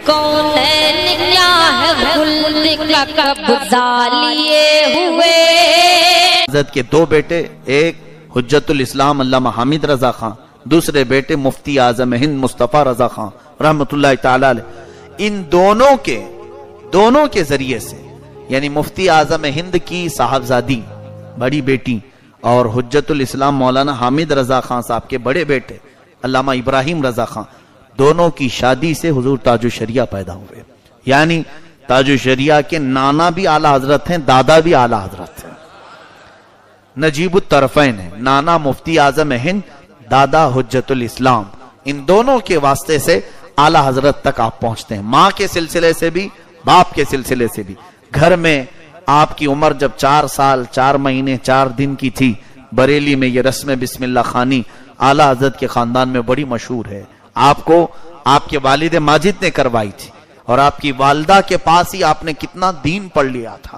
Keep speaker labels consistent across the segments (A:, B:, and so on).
A: کونین کیا ہے خلد کا قبضہ لیے ہوئے.
B: حضرت کے دو بیٹے، ایک حجت الاسلام علامہ حامد رضا خان، دوسرے بیٹے مفتی اعظم ہند مصطفیٰ رضا خان رحمت اللہ تعالی علیہ. ان دونوں کے ذریعے سے، یعنی مفتی اعظم ہند کی صاحبزادی بڑی بیٹی اور حجت الاسلام مولانا حامد رضا خان صاحب کے بڑے بیٹے علامہ ابراہیم رضا خان، دونوں کی شادی سے حضور تاج الشریعہ پیدا ہوئے. یعنی تاج الشریعہ کے نانا بھی اعلیٰ حضرت ہیں، دادا بھی اعلیٰ حضرت ہیں، نجیب الطرفین ہیں، نانا مفتی اعظم ہند، دادا حجت الاسلام. ان دونوں کے واسطے سے اعلیٰ حضرت تک آپ پہنچتے ہیں، ماں کے سلسلے سے بھی، باپ کے سلسلے سے بھی. گھر میں آپ کی عمر جب 4 سال 4 مہینے 4 دن کی تھی، بریلی میں یہ رسم بسم اللہ خانی اعلیٰ حضرت کے خاندان میں بڑی مشہور ہے. آپ کو آپ کے والد ماجد نے کروائی تھی، اور آپ کی والدہ کے پاس ہی آپ نے کتنا دین پڑھ لیا تھا.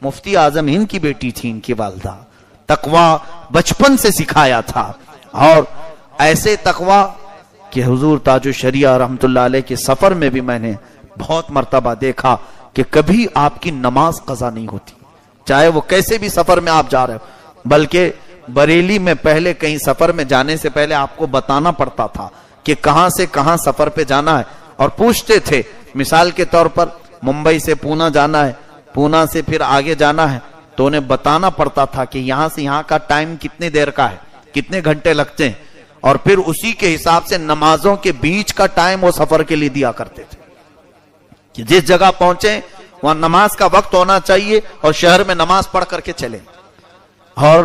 B: مفتی اعظم ہند کی بیٹی تھی ان کی والدہ، تقوی بچپن سے سکھایا تھا. اور ایسے تقوی کہ حضور تاج الشریعہ رحمت اللہ علیہ کے سفر میں بھی میں نے بہت مرتبہ دیکھا کہ کبھی آپ کی نماز قضا نہیں ہوتی، چاہے وہ کیسے بھی سفر میں آپ جا رہے ہو. بلکہ بریلی میں پہلے کہیں سفر میں جانے سے پہلے آپ کو بتانا پڑتا تھا کہ کہاں سے کہاں سفر پہ جانا ہے، اور پوچھتے تھے. مثال کے طور پر ممبئی سے پونا جانا ہے، پونا سے پھر آگے جانا ہے، تو انہیں بتانا پڑتا تھا کہ یہاں سے یہاں کا ٹائم کتنے دیر کا ہے، کتنے گھنٹے لگتے ہیں، اور پھر اسی کے حساب سے نمازوں کے بیچ کا ٹائم وہ سفر کے لیے دیا کرتے تھے کہ جس جگہ پہنچے وہاں نماز کا وقت ہونا چاہیے اور شہر میں نماز پڑھ کر کے چلیں. اور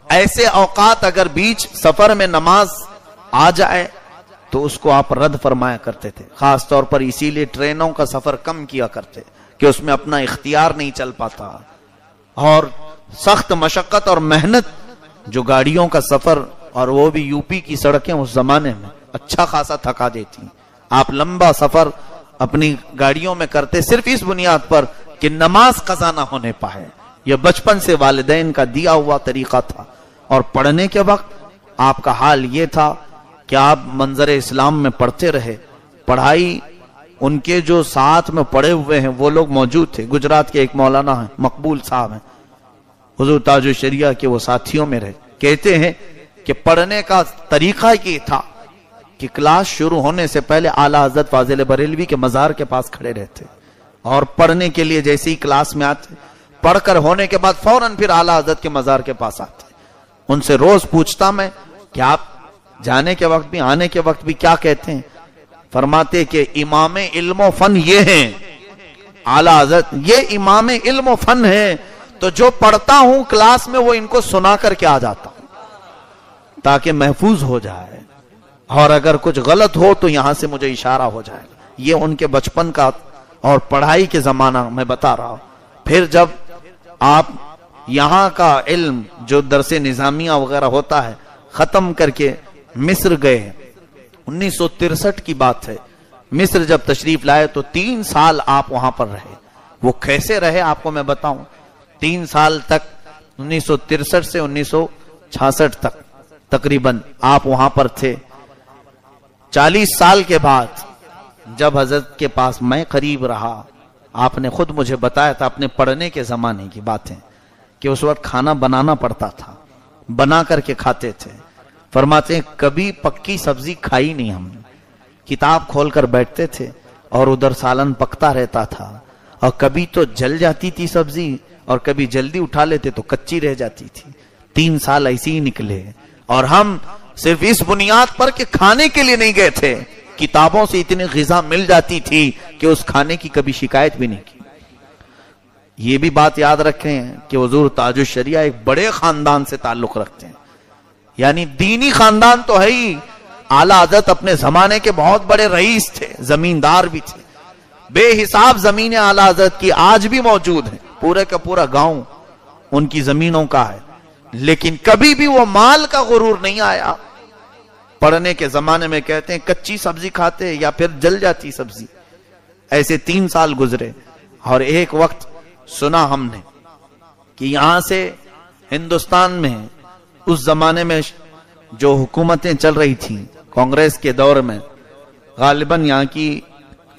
B: ایسے اوقات اگر بیچ سفر میں نماز آ جائے تو اس کو آپ رد فرمایا کرتے تھے. خاص طور پر اسی لیے ٹرینوں کا سفر کم کیا کرتے کہ اس میں اپنا اختیار نہیں چل پاتا، اور سخت مشقت اور محنت جو گاڑیوں کا سفر، اور وہ بھی یو پی کی سڑکیں اس زمانے میں اچھا خاصا تھکا دیتی. آپ لمبا سفر اپنی گاڑیوں میں کرتے صرف اس بنیاد پر کہ نماز قضا نہ ہونے پائے. یہ بچپن سے والدین کا دیا ہوا طریقہ تھا. اور پڑھنے کے وقت آپ کا حال یہ تھا کہ آپ منظر اسلام میں پڑھتے رہے. پڑھائی ان کے جو ساتھ میں پڑھے ہوئے ہیں وہ لوگ موجود تھے. گجرات کے ایک مولانا ہیں مقبول صاحب ہیں، حضور تاج الشریعہ کے وہ ساتھیوں میں رہے. کہتے ہیں کہ پڑھنے کا طریقہ یہ تھا کہ کلاس شروع ہونے سے پہلے اعلیٰ حضرت فاضل بریلوی کے مزار کے پاس کھڑے رہتے، اور پڑھنے کے لیے جیسے ہی کلاس میں آتے، پڑھ کر ہونے کے بعد فوراً پھر اعلیٰ حضرت کے مزار کے پاس آتے. ان سے روز پوچھتا میں کہ آپ جانے کے وقت بھی آنے کے وقت بھی کیا کہتے ہیں؟ فرماتے کہ امام علم و فن یہ ہیں اعلیٰ حضرت، یہ امام علم و فن ہے، تو جو پڑھتا ہوں کلاس میں وہ ان کو سنا کر کے آ جاتا ہوں تاکہ محفوظ ہو جائے، اور اگر کچھ غلط ہو تو یہاں سے مجھے اشارہ ہو جائے. یہ ان کے بچپن کا اور پڑھائی کے زمانہ میں بتا رہا ہوں. پھر جب آپ یہاں کا علم جو درس نظامیہ وغیرہ ہوتا ہے ختم کر کے مصر گئے، 1963 کی بات ہے. مصر جب تشریف لائے تو 3 سال آپ وہاں پر رہے. وہ کیسے رہے آپ کو میں بتاؤں. 3 سال تک 1963 سے 1966 تک تقریباً آپ وہاں پر تھے. 40 سال کے بعد جب حضرت کے پاس میں قریب رہا، آپ نے خود مجھے بتایا تھا اپنے پڑھنے کے زمانے کی باتیں کہ اس وقت کھانا بنانا پڑتا تھا، بنا کر کے کھاتے تھے. فرماتے ہیں کبھی پکی سبزی کھائی نہیں ہم نے، کتاب کھول کر بیٹھتے تھے اور ادھر سالن پکتا رہتا تھا، اور کبھی تو جل جاتی تھی سبزی اور کبھی جلدی اٹھا لیتے تو کچی رہ جاتی تھی. 3 سال ایسے ہی نکلے، اور ہم صرف اس بنیاد پر کہ کھانے کے لیے نہیں گئے تھے، کتابوں سے اتنی غذا مل جاتی تھی کہ اس کھانے کی کبھی شکایت بھی نہیں کی. یہ بھی بات یاد رکھیں کہ حضور تاج الشریعہ ایک بڑے خاندان سے تعلق رکھتے ہیں، یعنی دینی خاندان تو ہے ہی. اعلیٰ حضرت اپنے زمانے کے بہت بڑے رئیس تھے، زمیندار بھی تھے. بے حساب زمینیں اعلیٰ حضرت کی آج بھی موجود ہیں، پورے کا پورا گاؤں ان کی زمینوں کا ہے. لیکن کبھی بھی وہ مال کا غرور نہیں آیا. پڑھنے کے زمانے میں کہتے ہیں کچی سبزی کھاتے یا پھر جل جاتی سبزی. ایسے 3 سال گزرے، اور ایک وقت سنا ہم نے کہ یہاں سے ہندوستان میں اس زمانے میں جو حکومتیں چل رہی تھیں کانگریس کے دور میں، غالباً یہاں کی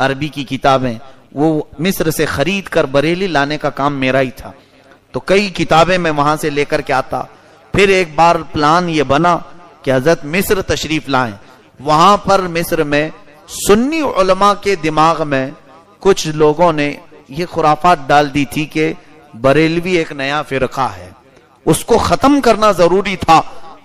B: عربی کی کتابیں وہ مصر سے خرید کر بریلی لانے کا کام میرا ہی تھا. تو کئی کتابیں میں وہاں سے لے کر کے آتا. پھر ایک بار پلان یہ بنا کہ حضرت مصر تشریف لائیں. وہاں پر مصر میں سنی علماء کے دماغ میں کچھ لوگوں نے یہ خرافات ڈال دی تھی کہ بریلوی ایک نیا فرقہ ہے, اس کو ختم کرنا ضروری تھا.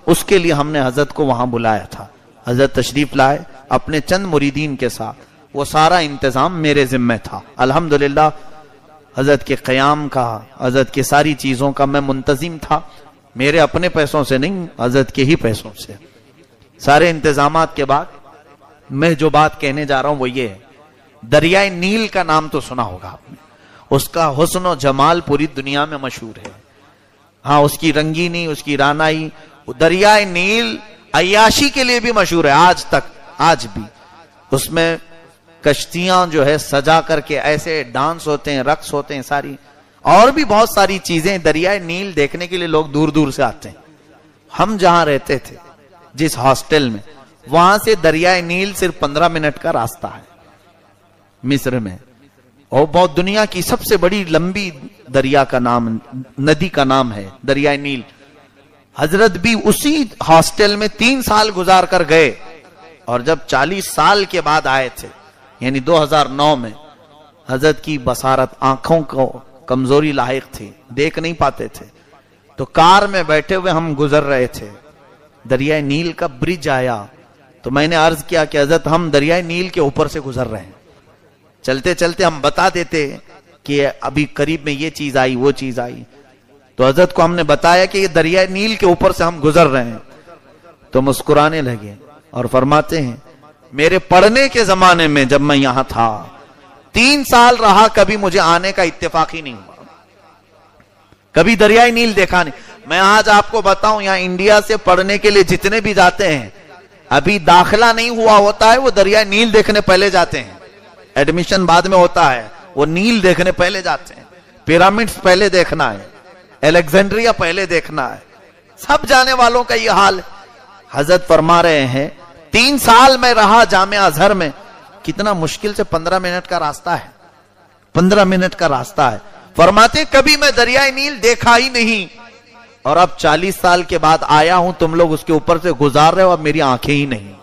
B: اس کے لیے ہم نے حضرت کو وہاں بلایا تھا. حضرت تشریف لائے اپنے چند مریدین کے ساتھ. وہ سارا انتظام میرے ذمہ تھا. الحمدللہ حضرت کے قیام کا, حضرت کے ساری چیزوں کا میں منتظم تھا. میرے اپنے پیسوں سے نہیں, حضرت کے ہی پیسوں سے. سارے انتظامات کے بعد میں جو بات کہنے جا رہا ہوں وہ یہ ہے, دریائے نیل کا نام تو سنا ہوگا آپ نے. اس کا حسن و جمال پوری دنیا میں مشہور ہے. ہاں, اس کی رنگینی, اس کی رانائی. دریائے نیل عیاشی کے لیے بھی مشہور ہے آج تک, آج بھی. اس میں کشتیاں جو ہے سجا کر کے ایسے ڈانس ہوتے ہیں, رقص ہوتے ہیں, ساری اور بھی بہت ساری چیزیں. دریائے نیل دیکھنے کے لیے لوگ دور دور سے آتے ہیں. ہم جہاں رہتے تھے جس ہاسٹل میں, وہاں سے دریائے نیل صرف 15 منٹ کا راستہ ہے مصر میں. اور بہت دنیا کی سب سے بڑی لمبی دریا کا نام, ندی کا نام ہے دریائے نیل. حضرت بھی اسی ہاسٹل میں 3 سال گزار کر گئے, اور جب 40 سال کے بعد آئے تھے یعنی 2009 میں, حضرت کی بصارت, آنکھوں کو کمزوری لاحق تھی, دیکھ نہیں پاتے تھے. تو کار میں بیٹھے ہوئے ہم گزر رہے تھے, دریائے نیل کا برج آیا. تو میں نے عرض کیا کہ حضرت ہم دریائے نیل کے اوپر سے گزر رہے ہیں. چلتے چلتے ہم بتا دیتے کہ ابھی قریب میں یہ چیز آئی, وہ چیز آئی. تو حضرت کو ہم نے بتایا کہ یہ دریائے نیل کے اوپر سے ہم گزر رہے ہیں. تو مسکرانے لگے اور فرماتے ہیں میرے پڑھنے کے زمانے میں جب میں یہاں تھا 3 سال رہا, کبھی مجھے آنے کا اتفاق ہی نہیں ہوا, کبھی دریائے نیل دیکھا نہیں. میں آج آپ کو بتاؤں, یہاں انڈیا سے پڑھنے کے لیے جتنے بھی جاتے ہیں, ابھی داخلہ نہیں ہوا ہوتا ہے, وہ دریائے نیل دیکھنے پہلے جاتے ہیں. ایڈمیشن بعد میں ہوتا ہے, وہ نیل دیکھنے پہلے جاتے ہیں. پیرامڈز پہلے دیکھنا ہے, الیگزینڈریا پہلے دیکھنا ہے. سب جانے والوں کا یہ حال ہے. حضرت فرما رہے ہیں 3 سال میں رہا جامعہ ازہر میں, کتنا مشکل سے 15 منٹ کا راستہ ہے, 15 منٹ کا راستہ ہے. فرماتے کبھی میں دریائے نیل دیکھا ہی نہیں, اور اب 40 سال کے بعد آیا ہوں, تم لوگ اس کے اوپر سے گزار رہے ہو, اب میری آنکھیں ہی نہیں.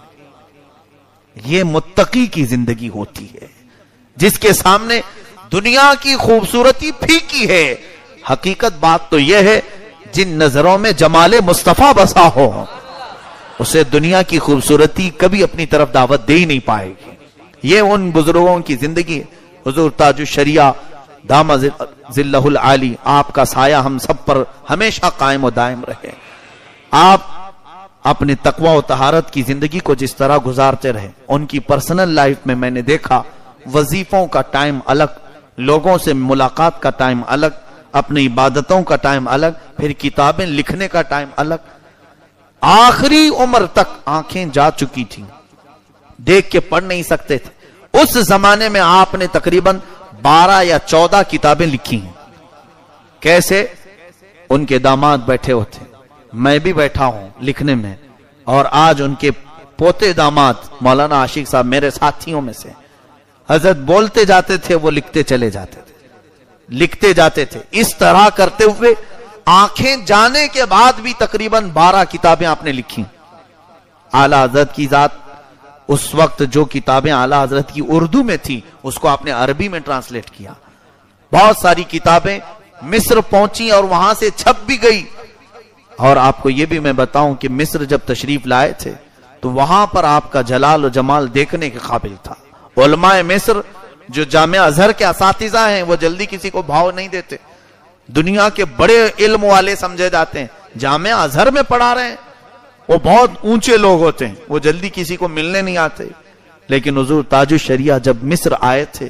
B: یہ متقی کی زندگی ہوتی ہے جس کے سامنے دنیا کی خوبصورتی پھیکی ہے. حقیقت بات تو یہ ہے, جن نظروں میں جمال مصطفیٰ بسا ہو اسے دنیا کی خوبصورتی کبھی اپنی طرف دعوت دے ہی نہیں پائے گی. یہ ان بزرگوں کی زندگی. حضور تاج الشریعہ دام ظلہ العالی, آپ کا سایہ ہم سب پر ہمیشہ قائم و دائم رہے. آپ اپنے تقوی و طہارت کی زندگی کو جس طرح گزارتے رہے, ان کی پرسنل لائف میں نے دیکھا وظیفوں کا ٹائم الگ, لوگوں سے ملاقات کا ٹائم الگ, اپنی عبادتوں کا ٹائم الگ, پھر کتابیں لکھنے کا ٹائم الگ. آخری عمر تک آنکھیں جا چکی تھیں, دیکھ کے پڑھ نہیں سکتے تھے. اس زمانے میں آپ نے تقریباً 12 یا 14 کتابیں لکھی ہیں. کیسے؟ ان کے داماد بیٹھے ہوتے, میں بھی بیٹھا ہوں لکھنے میں, اور آج ان کے پوتے داماد مولانا عاشق صاحب میرے ساتھیوں میں سے. حضرت بولتے جاتے تھے, وہ لکھتے چلے جاتے تھے, لکھتے جاتے تھے. اس طرح کرتے ہوئے آنکھیں جانے کے بعد بھی تقریباً 12 کتابیں آپ نے لکھی. اعلیٰ حضرت کی ذات, اس وقت جو کتابیں اعلیٰ حضرت کی اردو میں تھی اس کو آپ نے عربی میں ٹرانسلیٹ کیا. بہت ساری کتابیں مصر پہنچی اور وہاں سے چھپ بھی گئی. اور آپ کو یہ بھی میں بتاؤں کہ مصر جب تشریف لائے تھے تو وہاں پر آپ کا جلال و جمال دیکھنے کے قابل تھا. علماء مصر جو جامعہ ازہر کے اساتذہ ہیں وہ جلدی کسی کو بھاؤ نہیں دیتے, دنیا کے بڑے علم والے سمجھے جاتے ہیں. جامعہ ازہر میں پڑھا رہے ہیں, وہ بہت اونچے لوگ ہوتے ہیں, وہ جلدی کسی کو ملنے نہیں آتے. لیکن حضور تاج الشریعہ جب مصر آئے تھے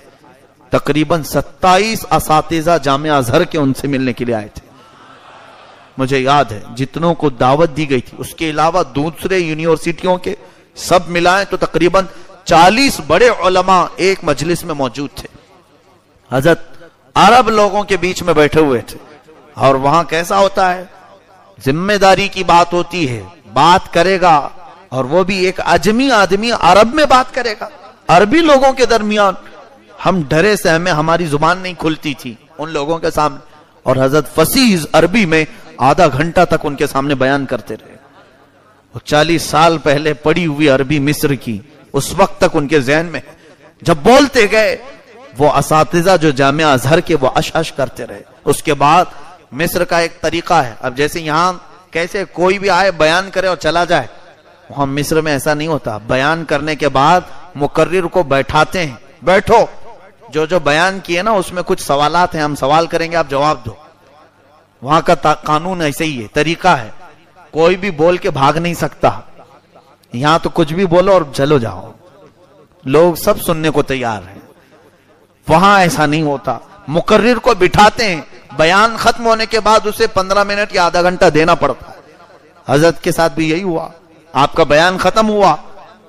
B: تقریباً 27 اساتذہ جامعہ ازہر کے ان سے ملنے کے لیے آئے تھے. مجھے یاد ہے جتنوں کو دعوت دی گئی تھی, اس کے علاوہ دوسرے یونیورسٹیوں کے سب ملائیں تو تقریباً 40 بڑے علماء ایک مجلس میں موجود تھے. حضرت عرب لوگوں کے بیچ میں بیٹھے ہوئے تھے, اور وہاں کیسا ہوتا ہے, ذمہ داری کی بات ہوتی ہے, بات کرے گا, اور وہ بھی ایک عجمی آدمی عرب میں بات کرے گا, عربی لوگوں کے درمیان. ہم ڈرے سے ہمیں ہماری زبان نہیں کھلتی تھی ان لوگوں کے سامنے، اور حضرت فصیح عربی میں آدھا گھنٹہ تک ان کے سامنے بیان کرتے رہے. 40 سال پہلے پڑھی ہوئی عربی مصر کی اس وقت تک ان کے ذہن میں، جب بولتے گئے وہ اساتذہ جو جامعہ ازہر کے وہ اش کرتے رہے. اس کے بعد مصر کا ایک طریقہ ہے، اب جیسے یہاں کیسے کوئی بھی آئے بیان کرے اور چلا جائے، وہاں مصر میں ایسا نہیں ہوتا. بیان کرنے کے بعد مقرر کو بیٹھاتے ہیں، بیٹھو جو بیان کیے نا اس میں کچھ سوالات ہیں، ہم سوال کریں گے آپ جواب دو. وہاں کا قانون ایسے ہی ہے، طریقہ ہے، کوئی بھی بول کے بھاگ نہیں سکتا. یہاں تو کچھ بھی بولو اور چلو جاؤ، لوگ سب سننے کو تیار ہیں. وہاں ایسا نہیں ہوتا، مقرر کو بٹھاتے ہیں، بیان ختم ہونے کے بعد اسے 15 منٹ یا آدھا گھنٹہ دینا پڑتا ہے. حضرت کے ساتھ بھی یہی ہوا. آپ کا بیان ختم ہوا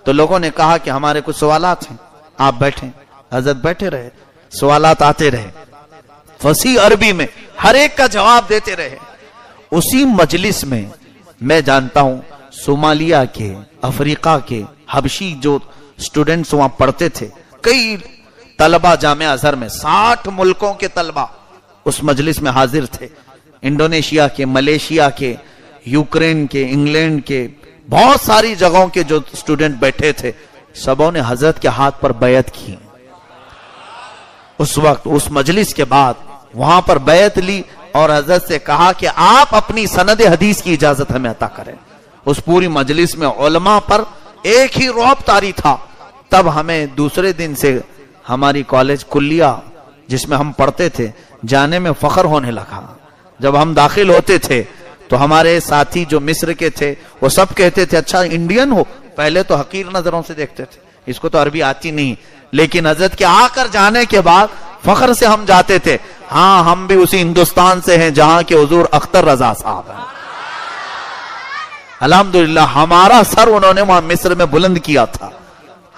B: تو لوگوں نے کہا کہ ہمارے کچھ سوالات ہیں، آپ بیٹھیں. حضرت بیٹھے رہے، سوالات آتے رہے، فصیح عربی میں ہر ایک کا جواب دیتے رہے. اسی مجلس میں میں جانتا ہوں صومالیہ کے، افریقہ کے، حبشی جو سٹوڈنٹس وہاں پڑھتے تھے، کئی طلبہ جامعہ ازہر میں 60 ملکوں کے طلبہ اس مجلس میں حاضر تھے. انڈونیشیا کے، ملیشیا کے، یوکرین کے، انگلینڈ کے، بہت ساری جگہوں کے جو سٹوڈنٹ بیٹھے تھے، سبوں نے حضرت کے ہاتھ پر بیعت کی. اس وقت اس مجلس کے بعد وہاں پر بیعت لی اور حضرت سے کہا کہ آپ اپنی سند حدیث کی اجازت ہمیں عطا کریں. اس پوری مجلس میں علماء پر ایک ہی رعب طاری تھا. تب ہمیں دوسرے دن سے ہماری کالج کلیہ جس میں ہم پڑھتے تھے جانے میں فخر ہونے لگا. جب ہم داخل ہوتے تھے تو ہمارے ساتھی جو مصر کے تھے وہ سب کہتے تھے اچھا انڈین ہو. پہلے تو حقیر نظروں سے دیکھتے تھے، اس کو تو عربی آتی نہیں، لیکن حضرت کے آ کر جانے کے بعد فخر سے ہم جاتے تھے، ہاں ہم بھی اسی ہندوستان سے ہیں جہاں کے حضور اختر رضا صاحب ہیں. الحمدللہ ہمارا سر انہوں نے وہاں مصر میں بلند کیا تھا.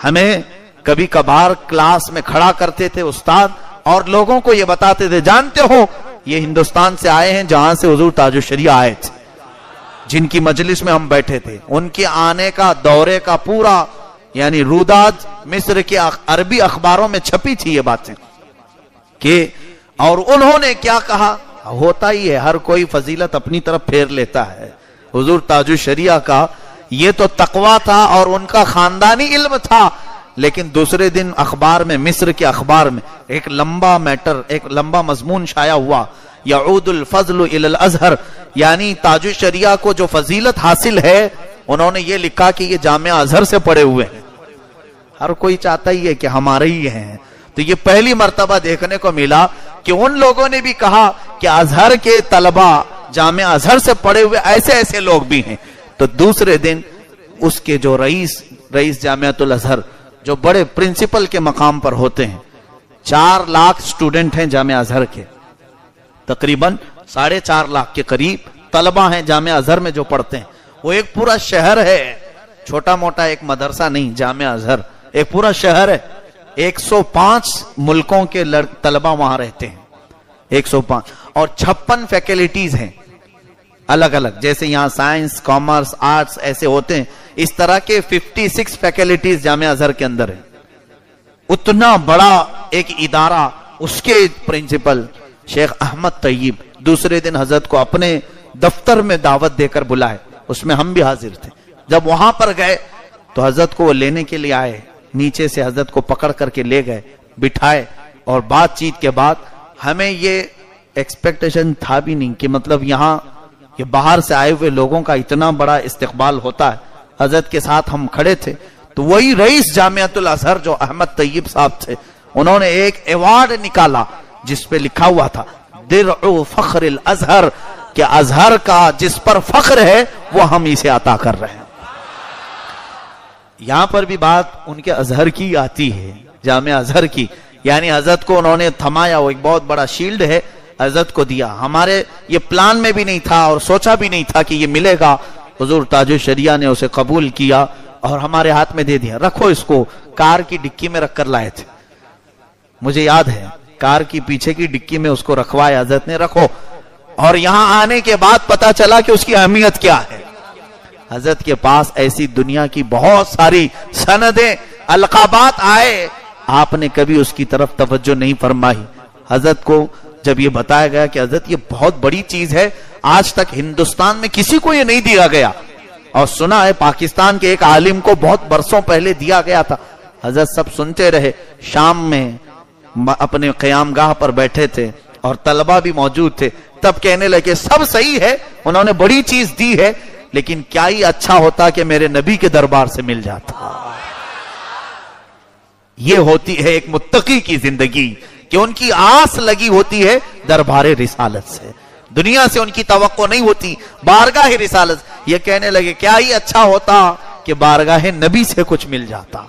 B: ہمیں کبھی کبھار کلاس میں کھڑا کرتے تھے استاد اور لوگوں کو یہ بتاتے تھے، جانتے ہو یہ ہندوستان سے آئے ہیں جہاں سے حضور تاج الشریعہ آئے تھے، جن کی مجلس میں ہم بیٹھے تھے. ان کے آنے کا دورے کا پورا یعنی روداد مصر کے عربی اخباروں میں چھپی تھی یہ باتیں کہ اور انہوں نے کیا کہا. ہوتا ہی ہے، ہر کوئی فضیلت اپنی طرف پھیر لیتا ہے. حضور تاج الشریعہ کا یہ تو تقویٰ تھا اور ان کا خاندانی علم تھا، لیکن دوسرے دن اخبار میں، مصر کے اخبار میں ایک لمبا میٹر، ایک لمبا مضمون شائع ہوا، یعود الفضل الی الازہر، یعنی تاج الشریعہ کو جو فضیلت حاصل ہے انہوں نے یہ لکھا کہ یہ جامعہ ازہر سے پڑھے ہوئے ہیں. ہر کوئی چاہتا ہی ہے کہ ہمارے ہی ہیں. تو یہ پہلی مرتبہ دیکھنے کو ملا کہ ان لوگوں نے بھی کہا کہ ازہر کے طلبہ جامعہ ازہر سے پڑھے ہوئے ایسے لوگ بھی ہیں. تو دوسرے دن اس کے جو رئیس جامعۃ الازہر جو بڑے پرنسپل کے مقام پر ہوتے ہیں، 4 لاکھ سٹوڈنٹ ہیں جامعہ ازہر کے، تقریباً 4.5 لاکھ کے قریب طلبہ ہیں جامعہ ازہر میں جو پڑھتے ہیں. وہ ایک پورا شہر ہے، چھوٹا موٹا ایک مدرسہ نہیں، جامعہ ازہر ایک پورا شہر ہے. 105 ملکوں کے طلبہ وہاں رہتے ہیں، 105، اور 56 فیکلٹیز ہیں الگ الگ، جیسے یہاں سائنس، کامرس، آرٹس ایسے ہوتے ہیں، اس طرح کے 56 فیکلٹیز جامعہ ازہر کے اندر ہیں. اتنا بڑا ایک ادارہ، اس کے پرنسپل شیخ احمد طیب دوسرے دن حضرت کو اپنے دفتر میں دعوت دے کر بلائے. اس میں ہم بھی حاضر تھے. جب وہاں پر گئے تو حضرت کو وہ لینے کے لیے آئے، نیچے سے حضرت کو پکڑ کر کے لے گئے، بٹھائے، اور بات چیت کے بعد ہمیں یہ ایکسپیکٹیشن تھا بھی نہیں کہ مطلب یہاں یہ باہر سے آئے ہوئے لوگوں کا اتنا بڑا استقبال ہوتا ہے. حضرت کے ساتھ ہم کھڑے تھے تو وہی رئیس جامعۃ الازہر جو احمد طیب صاحب تھے، انہوں نے ایک ایوارڈ نکالا جس پہ لکھا ہوا تھا درع فخر الازہر، کہ ازہر کا جس پر فخر ہے وہ ہم اسے عطا کر رہے ہیں. یہاں پر بھی بات ان کے ازہر کی آتی ہے، جامعہ ازہر کی، یعنی حضرت کو انہوں نے تھمایا، وہ ایک بہت بڑا شیلڈ ہے، حضرت کو دیا. ہمارے یہ پلان میں بھی نہیں تھا اور سوچا بھی نہیں تھا کہ یہ ملے گا. حضور تاج الشریعہ نے اسے قبول کیا اور ہمارے ہاتھ میں دے دیا. رکھو اس کو. کار کی ڈکی میں رکھ کر لائے تھے، مجھے یاد ہے، کار کی پیچھے کی ڈکی میں اس کو رکھوایا حضرت نے، رکھو. اور یہاں آنے کے بعد پتا چلا کہ اس کی اہمیت کیا ہے. حضرت کے پاس ایسی دنیا کی بہت ساری سندیں، القابات آئے آپ نے کبھی اس کی طرف توجہ نہیں فرمائی. حضرت کو جب یہ بتایا گیا کہ حضرت یہ بہت بڑی چیز ہے, آج تک ہندوستان میں کسی کو یہ نہیں دیا گیا, اور سنا ہے پاکستان کے ایک عالم کو بہت برسوں پہلے دیا گیا تھا. حضرت سب سنتے رہے. شام میں اپنے قیام گاہ پر بیٹھے تھے اور طلبہ بھی موجود تھے, تب کہنے لگے سب صحیح ہے, انہوں نے بڑی چیز دی ہے, لیکن کیا ہی اچھا ہوتا کہ میرے نبی کے دربار سے مل جاتا. یہ ہوتی ہے ایک متقی کی زندگی کہ ان کی آس لگی ہوتی ہے دربار رسالت سے, دنیا سے ان کی توقع نہیں ہوتی, بارگاہ رسالت. یہ کہنے لگے کیا ہی اچھا ہوتا کہ بارگاہ نبی سے کچھ مل جاتا.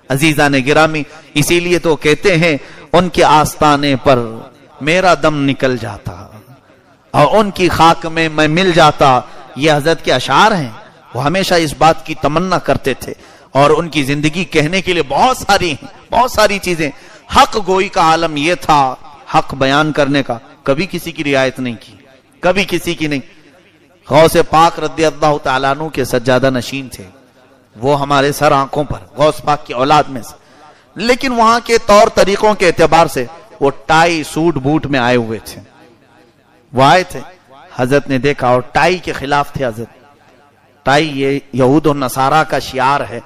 B: عزیزان گرامی, اسی لیے تو کہتے ہیں ان کے آستانے پر میرا دم نکل جاتا اور ان کی خاک میں میں مل جاتا. یہ حضرت کے اشعار ہیں. وہ ہمیشہ اس بات کی تمنا کرتے تھے, اور ان کی زندگی کہنے کے لیے بہت ساری چیزیں. حق گوئی کا عالم یہ تھا, حق بیان کرنے کا, کبھی کسی کی رعایت نہیں کی, کبھی کسی کی نہیں. غوث پاک رضی اللہ تعالیٰ عنہ کے سجادہ نشین تھے, وہ ہمارے سر آنکھوں پر غوث پاک کی اولاد میں سے, لیکن وہاں کے طور طریقوں کے اعتبار سے وہ ٹائی سوٹ بوٹ میں آئے ہوئے تھے. وہ آئے تھے, حضرت نے دیکھا, اور ٹائی کے خلاف تھے حضرت. ٹائی یہ یہود و نصارہ کا شعار ہے,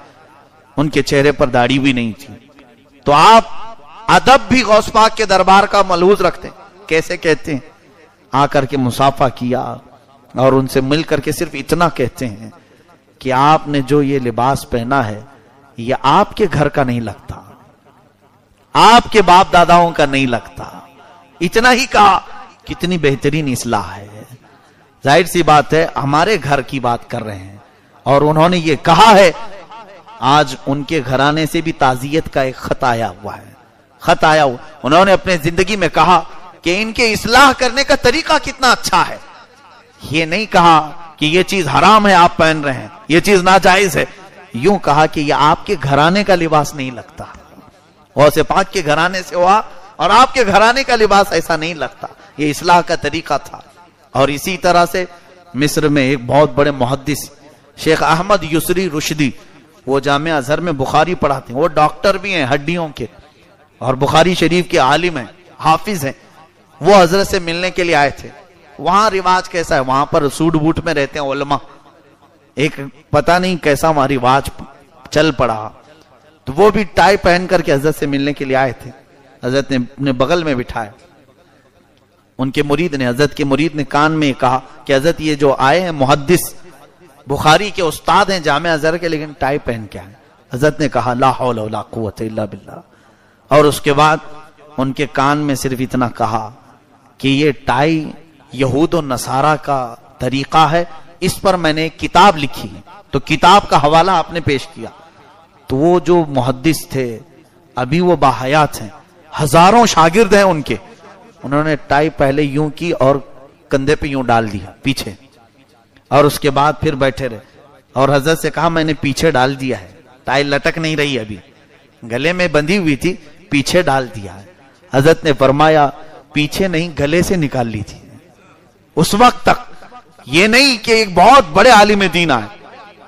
B: ان کے چہرے پر داڑھی بھی نہیں تھی. تو آپ ادب بھی غوث پاک کے دربار کا ملحوظ رکھتے ہیں. کیسے کہتے ہیں؟ آ کر کے مصافحہ کیا اور ان سے مل کر کے صرف اتنا کہتے ہیں کہ آپ نے جو یہ لباس پہنا ہے یہ آپ کے گھر کا نہیں لگتا, آپ کے باپ داداؤں کا نہیں لگتا. اتنا ہی کہا. کتنی بہترین اصلاح ہے. ظاہر سی بات ہے ہمارے گھر کی بات کر رہے ہیں, اور انہوں نے یہ کہا ہے. آج ان کے گھرانے سے بھی تعزیت کا ایک خط آیا ہوا ہے, خط آیا ہوا. انہوں نے اپنے زندگی میں کہا کہ ان کے اصلاح کرنے کا طریقہ کتنا اچھا ہے. یہ نہیں کہا کہ یہ چیز حرام ہے آپ پہن رہے ہیں, یہ چیز ناجائز ہے. یوں کہا کہ یہ آپ کے گھرانے کا لباس نہیں لگتا. غوث پاک کے گھرانے سے ہوا اور آپ کے گھرانے کا لباس ایسا نہیں لگتا. یہ اصلاح کا طریقہ تھا. اور اسی طرح سے مصر میں ایک بہت بڑے محدث شیخ احمد یسری رشدی, وہ جامعہ ازہر میں بخاری پڑھاتے ہیں, وہ ڈاکٹر بھی ہیں ہڈیوں کے اور بخاری شریف کے عالم ہیں, حافظ ہیں. وہ حضرت سے ملنے کے لیے آئے تھے. وہاں رواج کیسا ہے, وہاں پر سوٹ بوٹ میں رہتے ہیں علماء. ایک پتہ نہیں کیسا وہاں رواج چل پڑا, تو وہ بھی ٹائی پہن کر کے حضرت سے ملنے کے لیے آئے تھے. حضرت نے اپنے بغل میں بٹھایا. ان کے مرید نے, حضرت کے مرید نے کان میں کہا کہ حضرت یہ جو آئے ہیں محدث بخاری کے استاد ہیں جامعہ ازہر کے, لیکن ٹائی پہن کے آئے. حضرت نے کہا لا حول ولا قوت الا باللہ. اور اس کے بعد ان کے کان میں صرف اتنا کہا کہ یہ ٹائی یہود و نصارہ کا طریقہ ہے, اس پر میں نے ایک کتاب لکھی ہے. تو کتاب کا حوالہ آپ نے پیش کیا. تو وہ جو محدث تھے ابھی وہ باحیات ہیں, ہزاروں شاگرد ہیں ان کے. انہوں نے ٹائی پہلے یوں کی اور کندھے پہ یوں ڈال دیا پیچھے, اور اس کے بعد پھر بیٹھے رہے. اور حضرت سے کہا میں نے پیچھے ڈال دیا ہے, ٹائی لٹک نہیں رہی, ابھی گلے میں بندھی ہوئی تھی, پیچھے ڈال دیا ہے. حضرت نے فرمایا پیچھے نہیں گلے سے نکال لی تھی. اس وقت تک یہ نہیں کہ ایک بہت بڑے عالم دین آئے,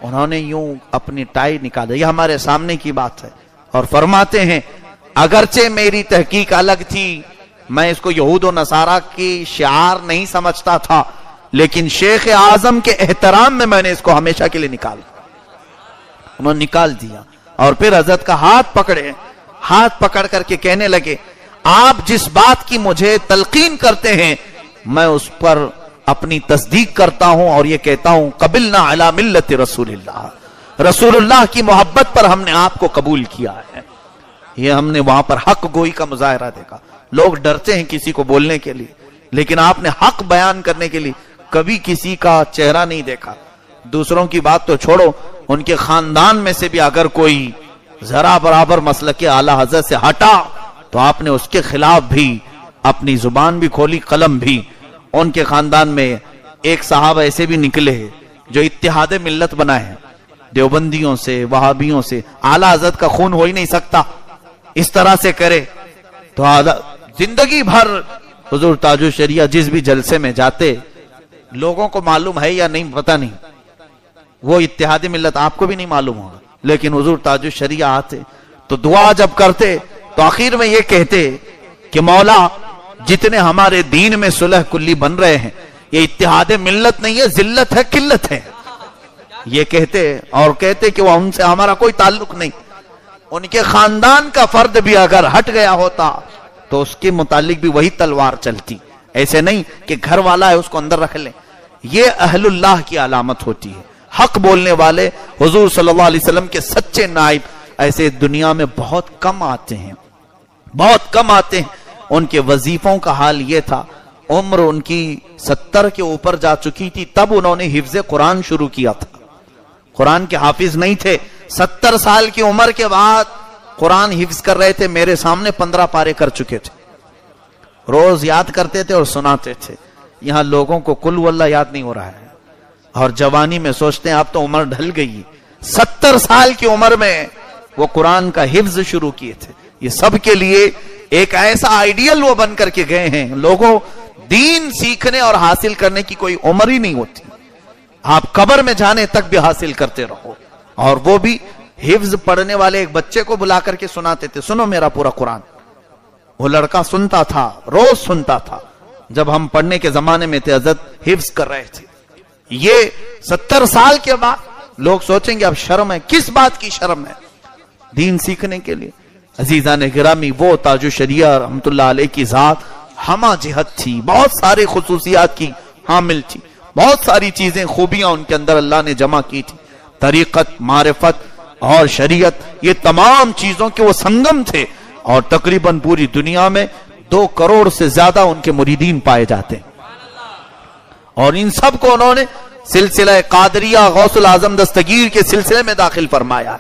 B: انہوں نے یوں اپنی ٹائی نکالا. یہ ہمارے سامنے کی بات ہے. اور فرماتے ہیں اگرچہ میری تحقیق الگ تھی, میں اس کو یہود و نصارہ کی شعار نہیں سمجھتا تھا, لیکن شیخ اعظم کے احترام میں نے اس کو ہمیشہ کے لیے نکالا. انہوں نے نکال دیا اور پھر حضرت کا ہاتھ پکڑے, ہاتھ پکڑ کر کے کہنے لگے آپ جس بات کی مجھے تلقین کرتے ہیں میں اس پر اپنی تصدیق کرتا ہوں, اور یہ کہتا ہوں قبلنا علی ملت رسول اللہ, رسول اللہ کی محبت پر ہم نے آپ کو قبول کیا ہے. یہ ہم نے وہاں پر حق گوئی کا مظاہرہ دیکھا. لوگ ڈرتے ہیں کسی کو بولنے کے لیے, لیکن آپ نے حق بیان کرنے کے لیے کبھی کسی کا چہرہ نہیں دیکھا. دوسروں کی بات تو چھوڑو, ان کے خاندان میں سے بھی اگر کوئی ذرا برابر مسلک اعلی حضرت سے ہٹا تو آپ نے اس کے خلاف بھی اپنی زبان بھی کھولی, قلم بھی. ان کے خاندان میں ایک صاحب ایسے بھی نکلے جو اتحاد ملت بنائے ہیں, دیوبندیوں سے وہابیوں سے. اعلی حضرت کا خون ہو ہی نہیں سکتا اس طرح سے کرے. تو زندگی بھر حضور تاج الشریعہ جس بھی جلسے میں جاتے, لوگوں کو معلوم ہے یا نہیں پتہ نہیں, وہ اتحاد ملت آپ کو بھی نہیں معلوم ہوگا, لیکن حضور تاج الشریعہ آتے تو دعا جب کرتے تو آخر میں یہ کہتے کہ مولا جتنے ہمارے دین میں صلح کلی بن رہے ہیں یہ اتحاد ملت نہیں ہے، ذلت ہے، قلت ہے، یہ کہتے اور کہتے کہ وہ ان سے ہمارا کوئی تعلق نہیں. ان کے خاندان کا فرد بھی اگر ہٹ گیا ہوتا تو اس کے متعلق بھی وہی تلوار چلتی، ایسے نہیں کہ گھر والا ہے اس کو اندر رکھ لیں. یہ اہل اللہ کی علامت ہوتی ہے. حق بولنے والے حضور صلی اللہ علیہ وسلم کے سچے نائب ایسے دنیا میں بہت کم آتے ہیں، بہت کم آتے ہیں. ان کے وظیفوں کا حال یہ تھا، عمر ان کی 70 کے اوپر جا چکی تھی تب انہوں نے حفظ قرآن شروع کیا تھا. قرآن کے حافظ نہیں تھے، 70 سال کی عمر کے بعد قرآن حفظ کر رہے تھے. میرے سامنے 15 پارے کر چکے تھے، روز یاد کرتے تھے اور سناتے تھے. یہاں لوگوں کو کل واللہ یاد نہیں ہو رہا ہے اور جوانی میں سوچتے ہیں اب تو عمر ڈھل گئی. 70 سال کی عمر میں وہ قرآن کا حفظ شروع کیے تھے. یہ سب کے لیے ایک ایسا آئیڈیل وہ بن کر کے گئے ہیں. لوگوں دین سیکھنے اور حاصل کرنے کی کوئی عمر ہی نہیں ہوتی، آپ قبر میں جانے تک بھی حاصل کرتے رہو. اور وہ بھی حفظ پڑھنے والے ایک بچے کو بلا کر کے سناتے تھے، سنو میرا پورا قرآن. وہ لڑکا سنتا تھا، روز سنتا تھا. جب ہم پڑھنے کے زمانے میں تھے حضرت حفظ کر رہے تھے. یہ 70 سال کے بعد لوگ سوچیں گے اب شرم ہے. کس بات کی شرم ہے؟ دین سیکھنے کے لیے. عزیزان گرامی، وہ تاج الشریعہ رحمت اللہ علیہ کی ذات ہمہ جہت تھی، بہت سارے خصوصیات کی حامل تھی، بہت ساری چیزیں خوبیاں ان کے اندر اللہ نے جمع کی تھی. طریقت، معرفت اور شریعت، یہ تمام چیزوں کے وہ سنگم تھے. اور تقریباً پوری دنیا میں 2 کروڑ سے زیادہ ان کے مریدین پائے جاتے ہیں. اور ان سب کو انہوں نے سلسلہ قادریہ غوث العظم دستگیر کے سلسلے میں داخل فرمایا.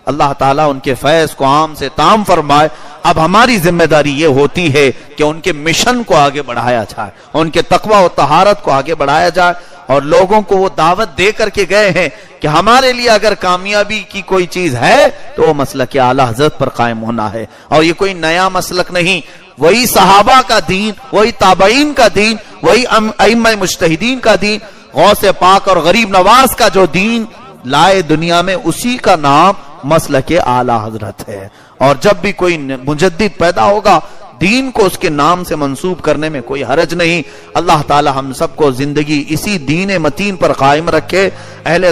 B: اللہ تعالیٰ ان کے فیض کو عام سے تام فرمائے. اب ہماری ذمہ داری یہ ہوتی ہے کہ ان کے مشن کو آگے بڑھایا جائے، ان کے تقوی و طہارت کو آگے بڑھایا جائے. اور لوگوں کو وہ دعوت دے کر کے گئے ہیں کہ ہمارے لیے اگر کامیابی کی کوئی چیز ہے تو وہ مسلک اعلی حضرت پر قائم ہونا ہے. اور یہ کوئی نیا مسلک نہیں، وہی صحابہ کا دین، وہی تابعین کا دین، وہی ائمہ مجتہدین کا دین، غوث پاک اور غریب نواز کا جو دین لائے دنیا میں، اسی کا نام مسلک اعلی حضرت ہے. اور جب بھی کوئی مجدد پیدا ہوگا دین کو اس کے نام سے منسوب کرنے میں کوئی حرج نہیں. اللہ تعالی ہم سب کو زندگی اسی دین متین پر قائم رکھے. اہل